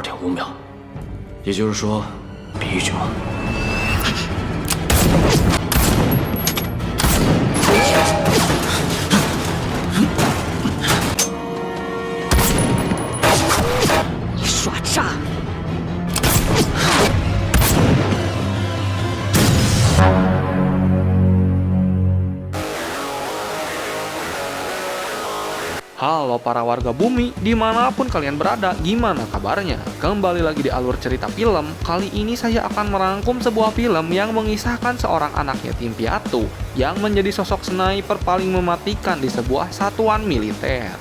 22.5秒，也就是说，比一局吗？你耍诈！ Halo para warga bumi, dimanapun kalian berada, gimana kabarnya? Kembali lagi di alur cerita film. Kali ini saya akan merangkum sebuah film yang mengisahkan seorang anak yatim piatu yang menjadi sosok sniper paling mematikan di sebuah satuan militer.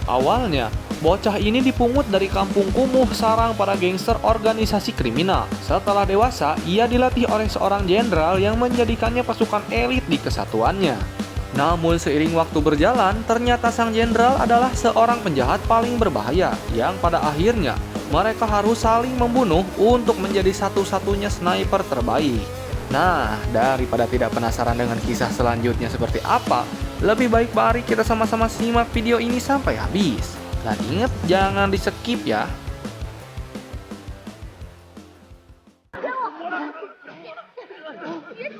Awalnya, bocah ini dipungut dari kampung kumuh sarang para gangster organisasi kriminal. Setelah dewasa, ia dilatih oleh seorang jenderal yang menjadikannya pasukan elit di kesatuannya. Namun seiring waktu berjalan, ternyata sang jenderal adalah seorang penjahat paling berbahaya yang pada akhirnya mereka harus saling membunuh untuk menjadi satu-satunya sniper terbaik. Nah, daripada tidak penasaran dengan kisah selanjutnya seperti apa, lebih baik mari kita sama-sama simak video ini sampai habis. Dan ingat, jangan di-skip ya.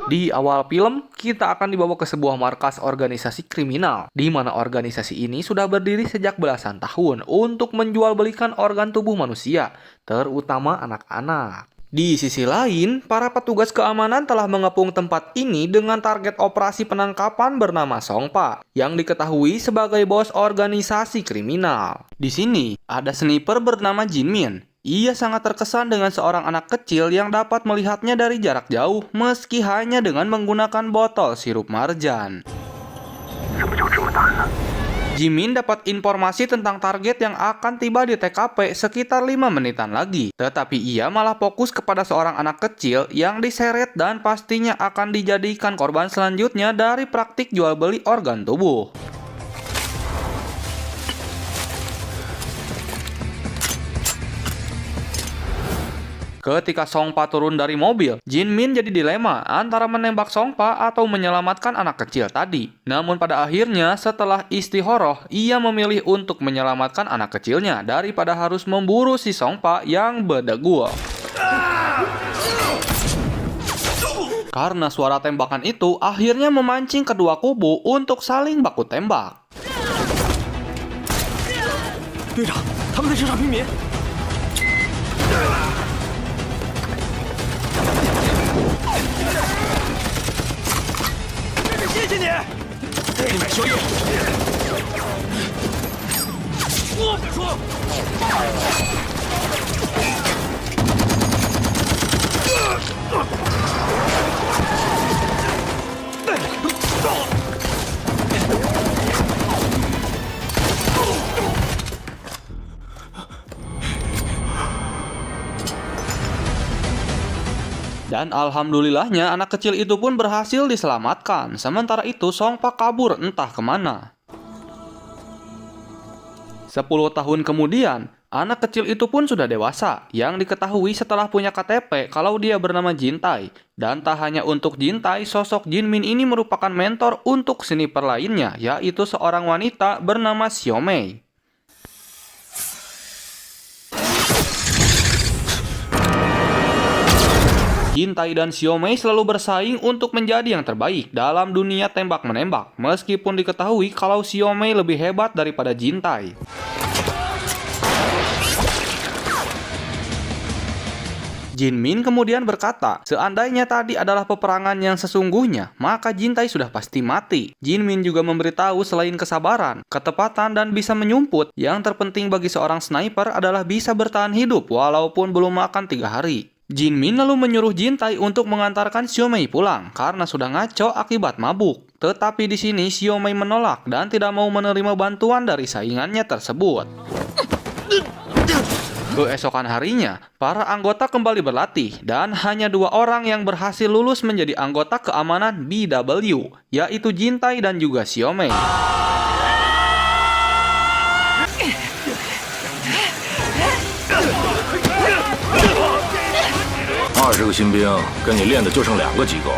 Di awal film, kita akan dibawa ke sebuah markas organisasi kriminal, di mana organisasi ini sudah berdiri sejak belasan tahun untuk menjual belikan organ tubuh manusia, terutama anak-anak. Di sisi lain, para petugas keamanan telah mengepung tempat ini dengan target operasi penangkapan bernama Songpa, yang diketahui sebagai bos organisasi kriminal. Di sini, ada sniper bernama Jinmin. Ia sangat terkesan dengan seorang anak kecil yang dapat melihatnya dari jarak jauh meski hanya dengan menggunakan botol sirup marjan. Jimin dapat informasi tentang target yang akan tiba di TKP sekitar 5 menitan lagi. Tetapi ia malah fokus kepada seorang anak kecil yang diseret dan pastinya akan dijadikan korban selanjutnya dari praktik jual beli organ tubuh. Ketika Songpa turun dari mobil, Jinmin jadi dilema antara menembak Songpa atau menyelamatkan anak kecil tadi. Namun pada akhirnya, setelah istihoroh, ia memilih untuk menyelamatkan anak kecilnya daripada harus memburu si Songpa yang bedegul. Karena suara tembakan itu akhirnya memancing kedua kubu untuk saling baku tembak. 队长，他们在射杀平民。 谢谢你，给你买宵夜。我说。Dan alhamdulillahnya anak kecil itu pun berhasil diselamatkan. Sementara itu Songpa kabur entah kemana. 10 tahun kemudian, anak kecil itu pun sudah dewasa. Yang diketahui setelah punya KTP kalau dia bernama Jintai. Dan tak hanya untuk Jintai, sosok Jinmin ini merupakan mentor untuk sniper lainnya, yaitu seorang wanita bernama Xiaomei. Jintai dan Xiaomei selalu bersaing untuk menjadi yang terbaik dalam dunia tembak-menembak, meskipun diketahui kalau Xiaomei lebih hebat daripada Jintai. Jinmin kemudian berkata, seandainya tadi adalah peperangan yang sesungguhnya, maka Jintai sudah pasti mati. Jinmin juga memberitahu selain kesabaran, ketepatan, dan bisa menyumput, yang terpenting bagi seorang sniper adalah bisa bertahan hidup walaupun belum makan 3 hari. Jinmin lalu menyuruh Jintai untuk mengantarkan Xiaomei pulang karena sudah ngaco akibat mabuk. Tetapi di sini Xiaomei menolak dan tidak mau menerima bantuan dari saingannya tersebut. Keesokan harinya, para anggota kembali berlatih dan hanya 2 orang yang berhasil lulus menjadi anggota keamanan BW, yaitu Jintai dan juga Xiaomei. 20个新兵，跟你练的就剩2个及格。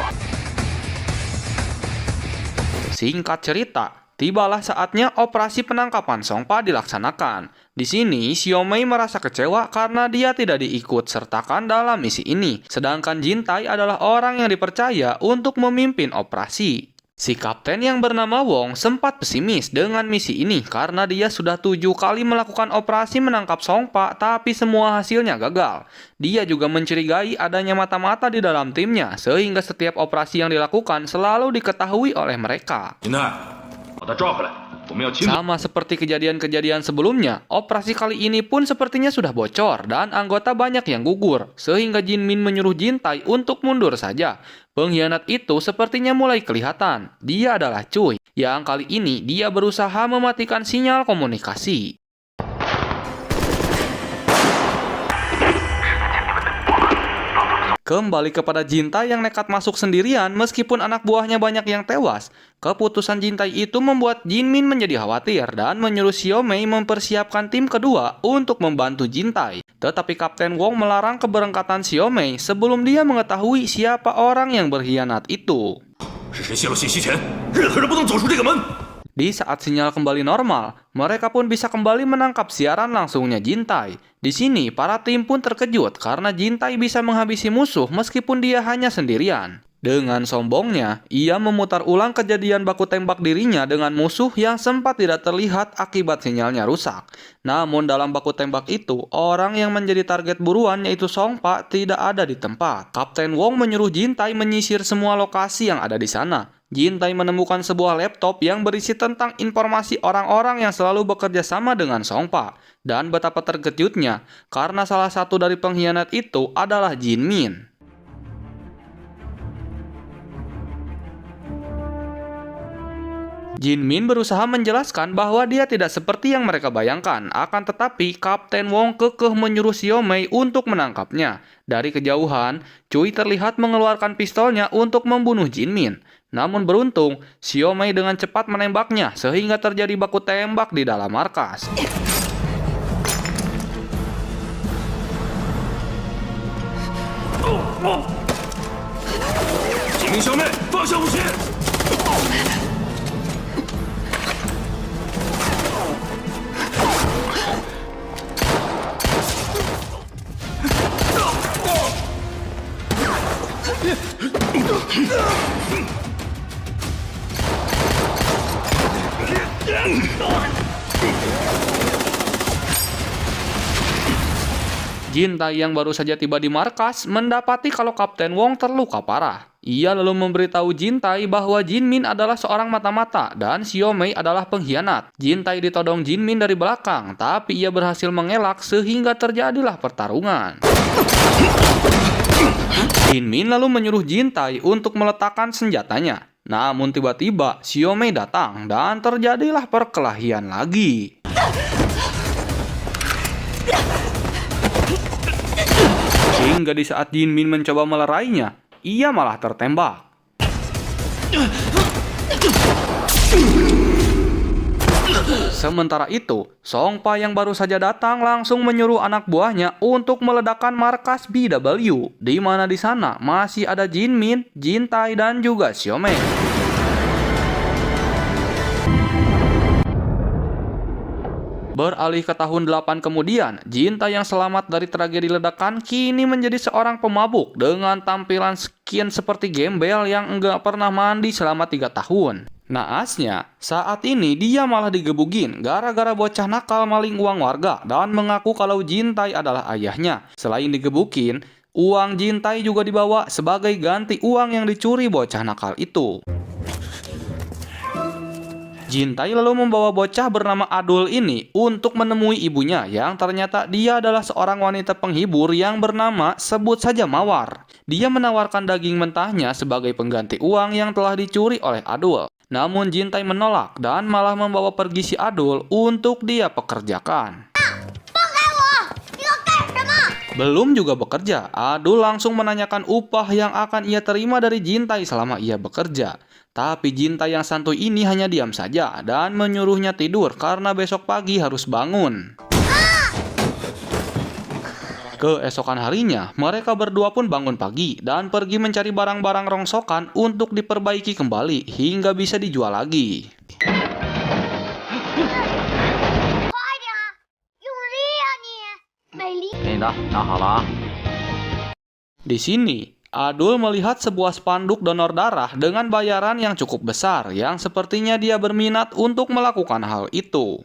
Singkat cerita, tibalah saatnya operasi penangkapan Songpa dilaksanakan. Di sini, Xiaomei merasa kecewa karena dia tidak diikut sertakan dalam misi ini, sedangkan Jintai adalah orang yang dipercaya untuk memimpin operasi. Si kapten yang bernama Wong sempat pesimis dengan misi ini karena dia sudah 7 kali melakukan operasi menangkap Songpa tapi semua hasilnya gagal. Dia juga mencurigai adanya mata-mata di dalam timnya sehingga setiap operasi yang dilakukan selalu diketahui oleh mereka. Sama seperti kejadian-kejadian sebelumnya, operasi kali ini pun sepertinya sudah bocor dan anggota banyak yang gugur, sehingga Jin Min menyuruh Jintai untuk mundur saja. Pengkhianat itu sepertinya mulai kelihatan. Dia adalah Cui, yang kali ini dia berusaha mematikan sinyal komunikasi. Kembali kepada Jintai yang nekat masuk sendirian meskipun anak buahnya banyak yang tewas. Keputusan Jintai itu membuat Jin Min menjadi khawatir dan menyuruh Xiaomei mempersiapkan tim kedua untuk membantu Jintai. Tetapi Kapten Wong melarang keberangkatan Xiaomei sebelum dia mengetahui siapa orang yang berkhianat itu. Di saat sinyal kembali normal, mereka pun bisa kembali menangkap siaran langsungnya Jintai. Di sini, para tim pun terkejut karena Jintai bisa menghabisi musuh meskipun dia hanya sendirian. Dengan sombongnya, ia memutar ulang kejadian baku tembak dirinya dengan musuh yang sempat tidak terlihat akibat sinyalnya rusak. Namun dalam baku tembak itu, orang yang menjadi target buruan yaitu Songpa tidak ada di tempat. Kapten Wong menyuruh Jintai menyisir semua lokasi yang ada di sana. Jintai menemukan sebuah laptop yang berisi tentang informasi orang-orang yang selalu bekerja sama dengan Songpa. Dan betapa terkejutnya, karena salah satu dari pengkhianat itu adalah Jin Min. Jin Min berusaha menjelaskan bahwa dia tidak seperti yang mereka bayangkan, akan tetapi Kapten Wong kekeh menyuruh Xiaomei untuk menangkapnya. Dari kejauhan, Cui terlihat mengeluarkan pistolnya untuk membunuh Jin Min. Namun beruntung, Xiaomei dengan cepat menembaknya sehingga terjadi baku tembak di dalam markas. Jintai yang baru saja tiba di markas mendapati kalau Kapten Wong terluka parah. Ia lalu memberitahu Jintai bahwa Jin Min adalah seorang mata-mata dan Xiaomei adalah pengkhianat. Jintai ditodong Jin Min dari belakang, tapi ia berhasil mengelak sehingga terjadilah pertarungan. Jin Min lalu menyuruh Jintai untuk meletakkan senjatanya. Namun tiba-tiba Xiaomei datang dan terjadilah perkelahian lagi. Hingga di saat Jin Min mencoba melerainya, ia malah tertembak. Sementara itu, Songpa yang baru saja datang langsung menyuruh anak buahnya untuk meledakkan markas BW, di mana di sana masih ada Jin Min, Jintai dan juga Xiaomei. Beralih ke tahun 8 kemudian, Jintai yang selamat dari tragedi ledakan kini menjadi seorang pemabuk dengan tampilan skin seperti gembel yang enggak pernah mandi selama 3 tahun. Naasnya, saat ini dia malah digebugin gara-gara bocah nakal maling uang warga dan mengaku kalau Jintai adalah ayahnya. Selain digebukin, uang Jintai juga dibawa sebagai ganti uang yang dicuri bocah nakal itu. Jintai lalu membawa bocah bernama Adul ini untuk menemui ibunya yang ternyata dia adalah seorang wanita penghibur yang bernama sebut saja Mawar. Dia menawarkan daging mentahnya sebagai pengganti uang yang telah dicuri oleh Adul. Namun Jintai menolak dan malah membawa pergi si Adul untuk dia pekerjakan. Belum juga bekerja, Adul langsung menanyakan upah yang akan ia terima dari Jintai selama ia bekerja. Tapi Jintai yang santuy ini hanya diam saja dan menyuruhnya tidur karena besok pagi harus bangun. Keesokan harinya, mereka berdua pun bangun pagi dan pergi mencari barang-barang rongsokan untuk diperbaiki kembali hingga bisa dijual lagi. 的，拿好了啊。 Di sini, Adul melihat sebuah spanduk donor darah dengan bayaran yang cukup besar yang sepertinya dia berminat untuk melakukan hal itu.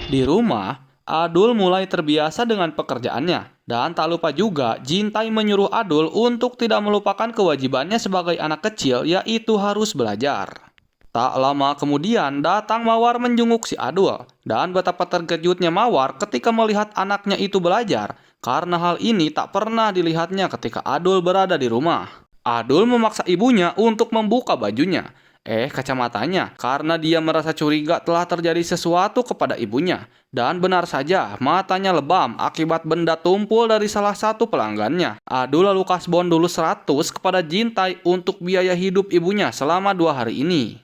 Di rumah, Adul mulai terbiasa dengan pekerjaannya dan tak lupa juga Jintai menyuruh Adul untuk tidak melupakan kewajibannya sebagai anak kecil, yaitu harus belajar. Tak lama kemudian datang Mawar menjenguk si Adul dan betapa terkejutnya Mawar ketika melihat anaknya itu belajar karena hal ini tak pernah dilihatnya ketika Adul berada di rumah. Adul memaksa ibunya untuk membuka bajunya, kacamatanya, karena dia merasa curiga telah terjadi sesuatu kepada ibunya. Dan benar saja, matanya lebam akibat benda tumpul dari salah satu pelanggannya. Adul lalu kasbon dulu 100 kepada Jintai untuk biaya hidup ibunya selama 2 hari ini.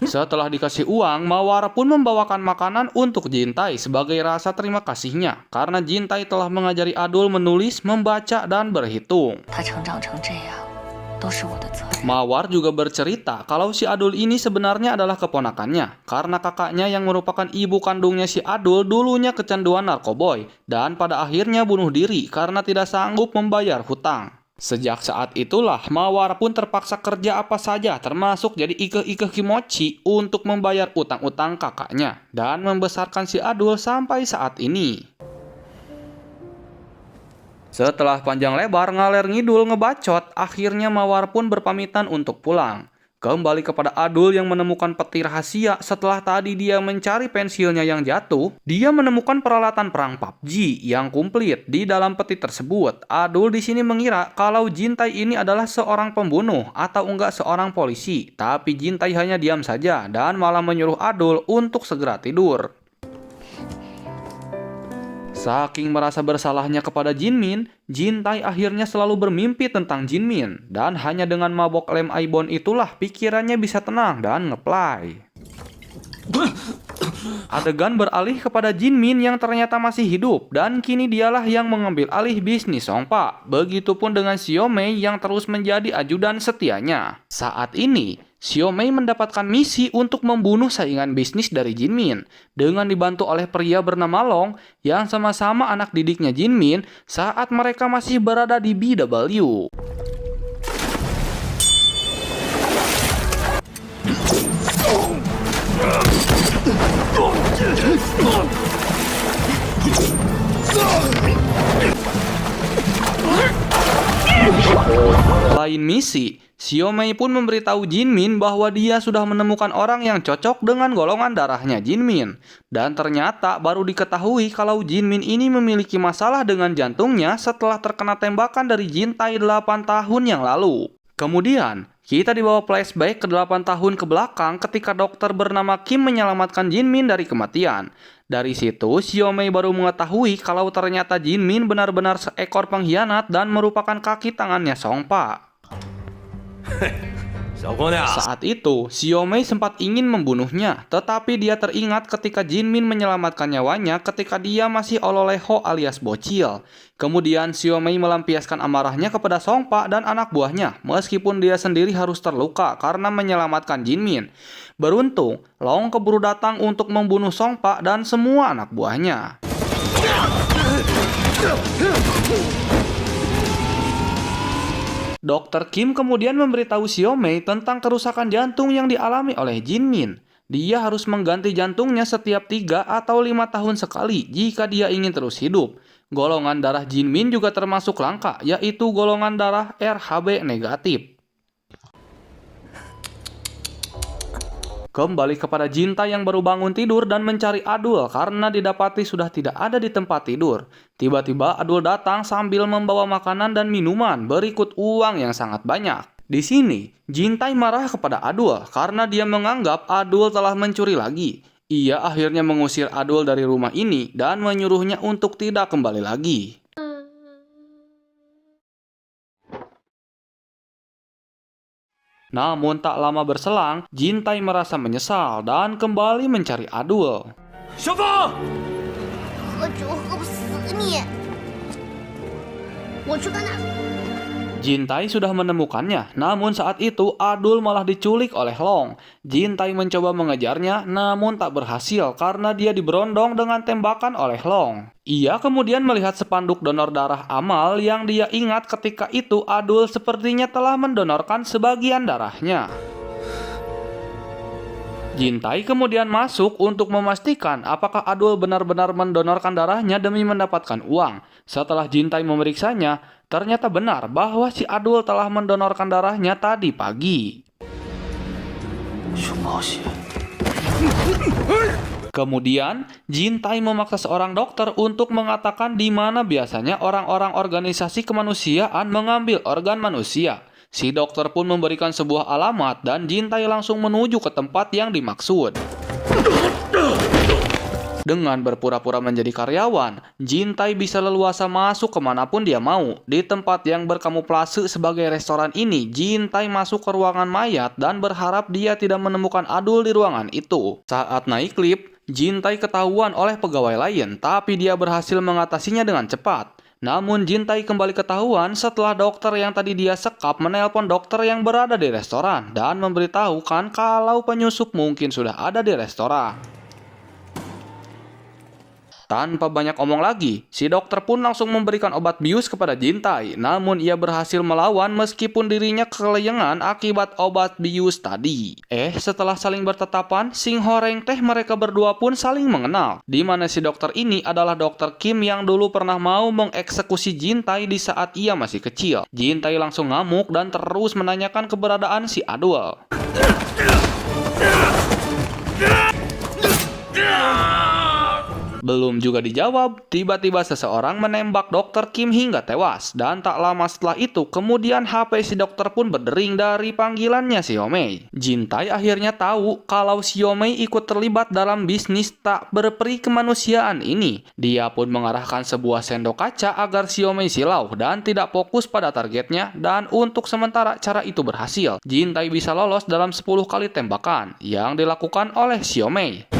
Setelah dikasih uang, Mawar pun membawakan makanan untuk Jintai sebagai rasa terima kasihnya karena Jintai telah mengajari Adul menulis, membaca, dan berhitung. Mawar juga bercerita kalau si Adul ini sebenarnya adalah keponakannya karena kakaknya yang merupakan ibu kandungnya si Adul dulunya kecanduan narkoboy dan pada akhirnya bunuh diri karena tidak sanggup membayar hutang. Sejak saat itulah Mawar pun terpaksa kerja apa saja termasuk jadi ikeh-ikeh kimochi untuk membayar utang-utang kakaknya dan membesarkan si Adul sampai saat ini. Setelah panjang lebar ngaler ngidul ngebacot, akhirnya Mawar pun berpamitan untuk pulang. Kembali kepada Adul yang menemukan peti rahasia setelah tadi dia mencari pensilnya yang jatuh, dia menemukan peralatan perang PUBG yang komplit di dalam peti tersebut. Adul di sini mengira kalau Jintai ini adalah seorang pembunuh atau enggak seorang polisi, tapi Jintai hanya diam saja dan malah menyuruh Adul untuk segera tidur. Saking merasa bersalahnya kepada Jinmin, Jintai akhirnya selalu bermimpi tentang Jinmin. Dan hanya dengan mabok lem Aibon itulah pikirannya bisa tenang dan ngeplay. Adegan beralih kepada Jinmin yang ternyata masih hidup. Dan kini dialah yang mengambil alih bisnis Songpa. Begitupun dengan Xiaomei yang terus menjadi ajudan setianya. Saat ini, Xiaomei mendapatkan misi untuk membunuh saingan bisnis dari Jinmin dengan dibantu oleh pria bernama Long yang sama-sama anak didiknya Jinmin saat mereka masih berada di BW. Selain misi, Xiaomei pun memberitahu Jinmin bahwa dia sudah menemukan orang yang cocok dengan golongan darahnya Jinmin. Dan ternyata baru diketahui kalau Jinmin ini memiliki masalah dengan jantungnya setelah terkena tembakan dari Jintai 8 tahun yang lalu. Kemudian, kita dibawa flashback ke 8 tahun ke belakang ketika dokter bernama Kim menyelamatkan Jinmin dari kematian. Dari situ, Xiaomei baru mengetahui kalau ternyata Jinmin benar-benar seekor pengkhianat dan merupakan kaki tangannya Songpa. Saat itu, Xiaomei sempat ingin membunuhnya, tetapi dia teringat ketika Jinmin menyelamatkan nyawanya ketika dia masih ololeho alias bocil. Kemudian Xiaomei melampiaskan amarahnya kepada Songpa dan anak buahnya, meskipun dia sendiri harus terluka karena menyelamatkan Jinmin. Beruntung, Long keburu datang untuk membunuh Songpa dan semua anak buahnya. Dr. Kim kemudian memberitahu Xiaomei tentang kerusakan jantung yang dialami oleh Jinmin. Dia harus mengganti jantungnya setiap 3 atau 5 tahun sekali jika dia ingin terus hidup. Golongan darah Jinmin juga termasuk langka, yaitu golongan darah Rhb negatif. Kembali kepada Jintai yang baru bangun tidur dan mencari Adul karena didapati sudah tidak ada di tempat tidur. Tiba-tiba Adul datang sambil membawa makanan dan minuman berikut uang yang sangat banyak. Di sini, Jintai marah kepada Adul karena dia menganggap Adul telah mencuri lagi. Ia akhirnya mengusir Adul dari rumah ini dan menyuruhnya untuk tidak kembali lagi. Namun tak lama berselang, Jintai merasa menyesal dan kembali mencari Adul. Jintai sudah menemukannya, namun saat itu Adul malah diculik oleh Long. Jintai mencoba mengejarnya, namun tak berhasil karena dia diberondong dengan tembakan oleh Long. Ia kemudian melihat spanduk donor darah amal yang dia ingat ketika itu Adul sepertinya telah mendonorkan sebagian darahnya. Jintai kemudian masuk untuk memastikan apakah Adul benar-benar mendonorkan darahnya demi mendapatkan uang. Setelah Jintai memeriksanya, ternyata benar bahwa si Adul telah mendonorkan darahnya tadi pagi. Kemudian, Jintai memaksa seorang dokter untuk mengatakan di mana biasanya orang-orang organisasi kemanusiaan mengambil organ manusia. Si dokter pun memberikan sebuah alamat dan Jintai langsung menuju ke tempat yang dimaksud. Dengan berpura-pura menjadi karyawan, Jintai bisa leluasa masuk kemanapun dia mau. Di tempat yang berkamuflase sebagai restoran ini, Jintai masuk ke ruangan mayat dan berharap dia tidak menemukan Adul di ruangan itu. Saat naik lift, Jintai ketahuan oleh pegawai lain, tapi dia berhasil mengatasinya dengan cepat. Namun Jintai kembali ketahuan setelah dokter yang tadi dia sekap menelpon dokter yang berada di restoran dan memberitahukan kalau penyusup mungkin sudah ada di restoran. Tanpa banyak omong lagi, si dokter pun langsung memberikan obat bius kepada Jintai. Namun ia berhasil melawan meskipun dirinya kelayangan akibat obat bius tadi. Setelah saling bertetapan, sing horeng teh mereka berdua pun saling mengenal. Di mana si dokter ini adalah dokter Kim yang dulu pernah mau mengeksekusi Jintai di saat ia masih kecil. Jintai langsung ngamuk dan terus menanyakan keberadaan si Adul. Belum juga dijawab, tiba-tiba seseorang menembak dokter Kim hingga tewas. Dan tak lama setelah itu, kemudian HP si dokter pun berdering dari panggilannya Xiaomei. Jintai akhirnya tahu kalau Xiaomei ikut terlibat dalam bisnis tak berperi kemanusiaan ini. Dia pun mengarahkan sebuah sendok kaca agar Xiaomei silau dan tidak fokus pada targetnya. Dan untuk sementara cara itu berhasil. Jintai bisa lolos dalam 10 kali tembakan yang dilakukan oleh Xiaomei.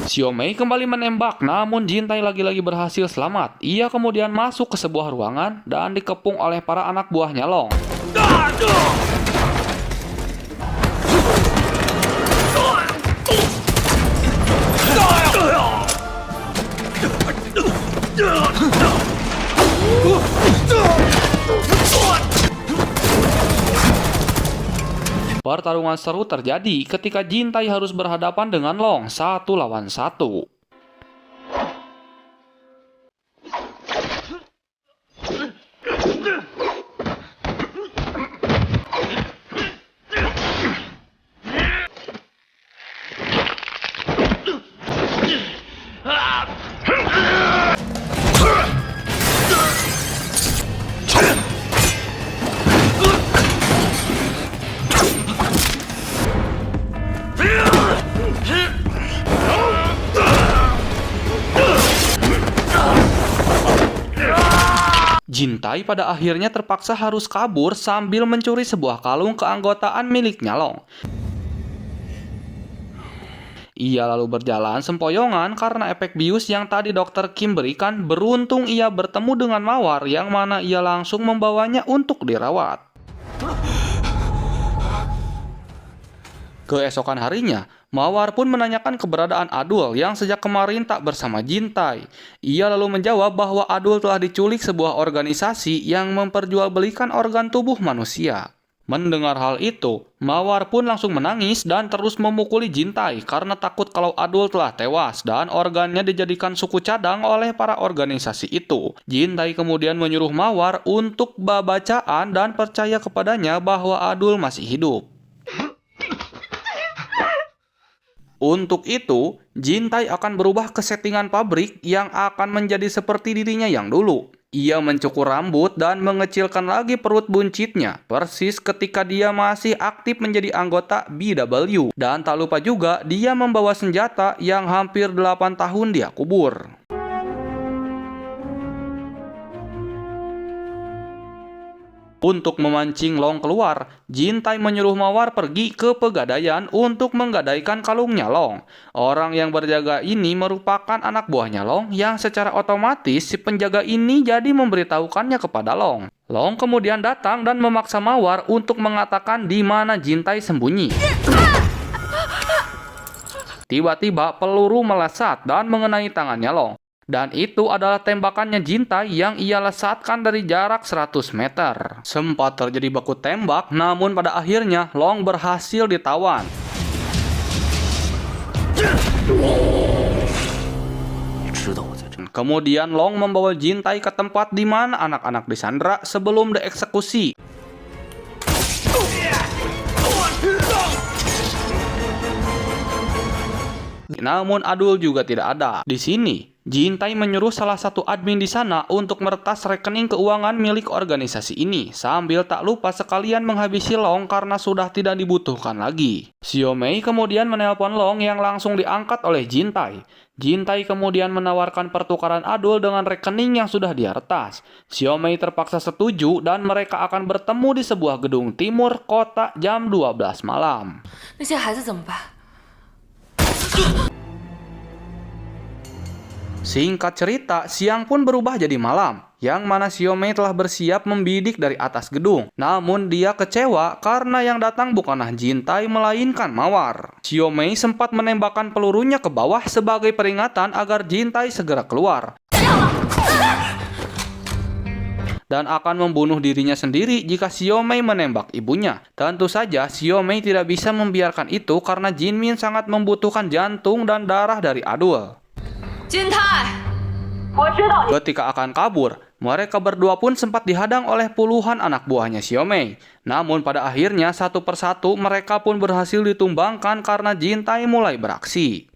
Xiaomei kembali menembak, namun Jintai lagi-lagi berhasil selamat. Ia kemudian masuk ke sebuah ruangan dan dikepung oleh para anak buahnya Long. Pertarungan seru terjadi ketika Jintai harus berhadapan dengan Long 1 lawan 1. Jintai pada akhirnya terpaksa harus kabur sambil mencuri sebuah kalung keanggotaan miliknya Long. Ia lalu berjalan sempoyongan karena efek bius yang tadi Dr. Kim berikan. Beruntung ia bertemu dengan Mawar yang mana ia langsung membawanya untuk dirawat. Keesokan harinya, Mawar pun menanyakan keberadaan Adul yang sejak kemarin tak bersama Jintai. Ia lalu menjawab bahwa Adul telah diculik sebuah organisasi yang memperjualbelikan organ tubuh manusia. Mendengar hal itu, Mawar pun langsung menangis dan terus memukuli Jintai karena takut kalau Adul telah tewas dan organnya dijadikan suku cadang oleh para organisasi itu. Jintai kemudian menyuruh Mawar untuk babacaan dan percaya kepadanya bahwa Adul masih hidup. Untuk itu, Jintai akan berubah ke settingan pabrik yang akan menjadi seperti dirinya yang dulu. Ia mencukur rambut dan mengecilkan lagi perut buncitnya, persis ketika dia masih aktif menjadi anggota BW. Dan tak lupa juga, dia membawa senjata yang hampir 8 tahun dia kubur. Untuk memancing Long keluar, Jintai menyuruh Mawar pergi ke pegadaian untuk menggadaikan kalungnya Long. Orang yang berjaga ini merupakan anak buahnya Long yang secara otomatis si penjaga ini jadi memberitahukannya kepada Long. Long kemudian datang dan memaksa Mawar untuk mengatakan di mana Jintai sembunyi. Tiba-tiba peluru melesat dan mengenai tangannya Long. Dan itu adalah tembakannya Jintai yang ia lesatkan dari jarak 100 meter. Sempat terjadi baku tembak, namun pada akhirnya Long berhasil ditawan. Kemudian Long membawa Jintai ke tempat di mana anak-anak disandra sebelum dieksekusi. Namun Adul juga tidak ada. Di sini, Jintai menyuruh salah satu admin di sana untuk meretas rekening keuangan milik organisasi ini, sambil tak lupa sekalian menghabisi Long karena sudah tidak dibutuhkan lagi. Xiaomei kemudian menelpon Long yang langsung diangkat oleh Jintai. Jintai kemudian menawarkan pertukaran Adul dengan rekening yang sudah dia retas. Xiaomei terpaksa setuju dan mereka akan bertemu di sebuah gedung timur kota jam 12 malam. Singkat cerita, siang pun berubah jadi malam, yang mana Xiaomei telah bersiap membidik dari atas gedung. Namun dia kecewa karena yang datang bukanlah Jintai melainkan Mawar. Xiaomei sempat menembakkan pelurunya ke bawah sebagai peringatan agar Jintai segera keluar dan akan membunuh dirinya sendiri jika Xiaomei menembak ibunya. Tentu saja Xiaomei tidak bisa membiarkan itu karena Jinmin sangat membutuhkan jantung dan darah dari Adul. Ketika akan kabur, mereka berdua pun sempat dihadang oleh puluhan anak buahnya Xiaomei. Namun pada akhirnya satu persatu mereka pun berhasil ditumbangkan karena Jintai mulai beraksi.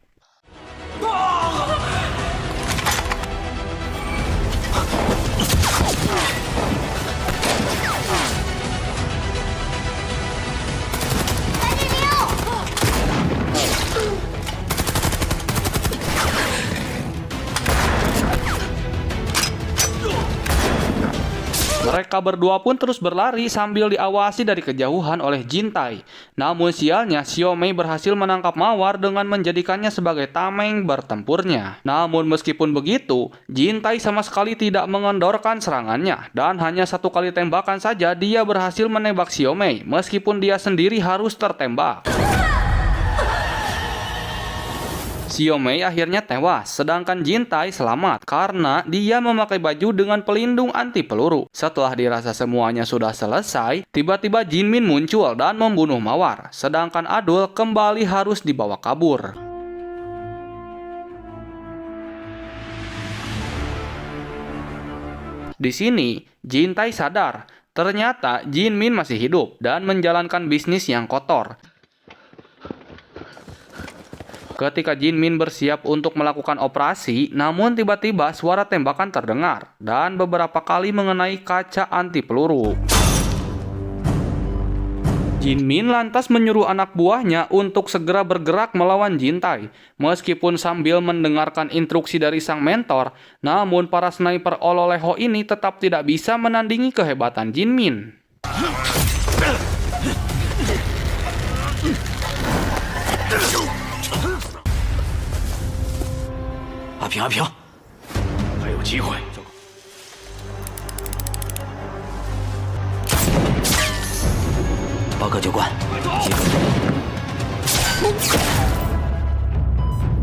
Mereka berdua pun terus berlari sambil diawasi dari kejauhan oleh Jintai. Namun sialnya, Xiaomei berhasil menangkap Mawar dengan menjadikannya sebagai tameng bertempurnya. Namun meskipun begitu, Jintai sama sekali tidak mengendorkan serangannya. Dan hanya satu kali tembakan saja dia berhasil menembak Xiaomei, meskipun dia sendiri harus tertembak. Xiaomei akhirnya tewas, sedangkan Jintai selamat karena dia memakai baju dengan pelindung anti peluru. Setelah dirasa semuanya sudah selesai, tiba-tiba Jinmin muncul dan membunuh Mawar, sedangkan Adul kembali harus dibawa kabur. Di sini, Jintai sadar, ternyata Jinmin masih hidup dan menjalankan bisnis yang kotor. Ketika Jinmin bersiap untuk melakukan operasi, namun tiba-tiba suara tembakan terdengar dan beberapa kali mengenai kaca anti peluru. Jinmin lantas menyuruh anak buahnya untuk segera bergerak melawan Jintai. Meskipun sambil mendengarkan instruksi dari sang mentor, namun para sniper Ololeho ini tetap tidak bisa menandingi kehebatan Jinmin. 阿平，阿平，还有机会。报告教官，集合。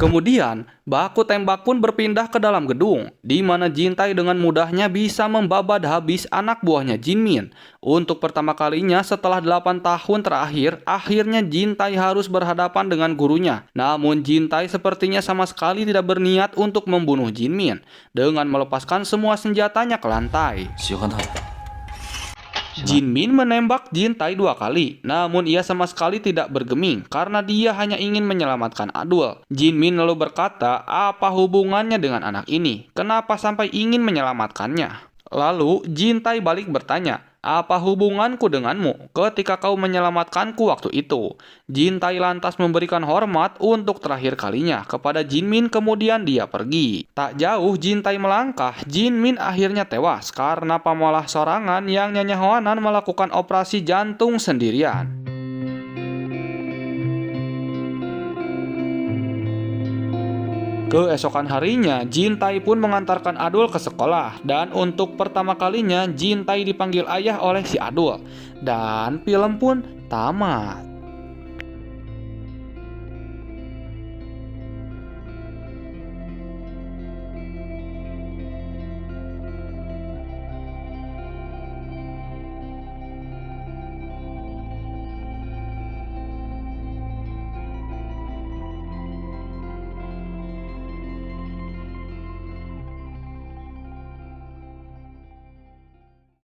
Kemudian, baku tembak pun berpindah ke dalam gedung, di mana Jintai dengan mudahnya bisa membabad habis anak buahnya Jinmin. Untuk pertama kalinya setelah 8 tahun terakhir, akhirnya Jintai harus berhadapan dengan gurunya. Namun Jintai sepertinya sama sekali tidak berniat untuk membunuh Jinmin, dengan melepaskan semua senjatanya ke lantai. Jinmin menembak Jintai 2 kali, namun ia sama sekali tidak bergeming karena dia hanya ingin menyelamatkan Adul. Jinmin lalu berkata, apa hubungannya dengan anak ini? Kenapa sampai ingin menyelamatkannya? Lalu Jintai balik bertanya, "Apa hubunganku denganmu ketika kau menyelamatkanku waktu itu?" Jin Tai lantas memberikan hormat untuk terakhir kalinya kepada Jin Min, kemudian dia pergi. Tak jauh Jin Tai melangkah, Jin Min akhirnya tewas karena pamalah sorangan yang nyanyahoanan melakukan operasi jantung sendirian. Keesokan harinya, Jin Tai pun mengantarkan Adul ke sekolah, dan untuk pertama kalinya Jin Tai dipanggil ayah oleh si Adul. Dan film pun tamat.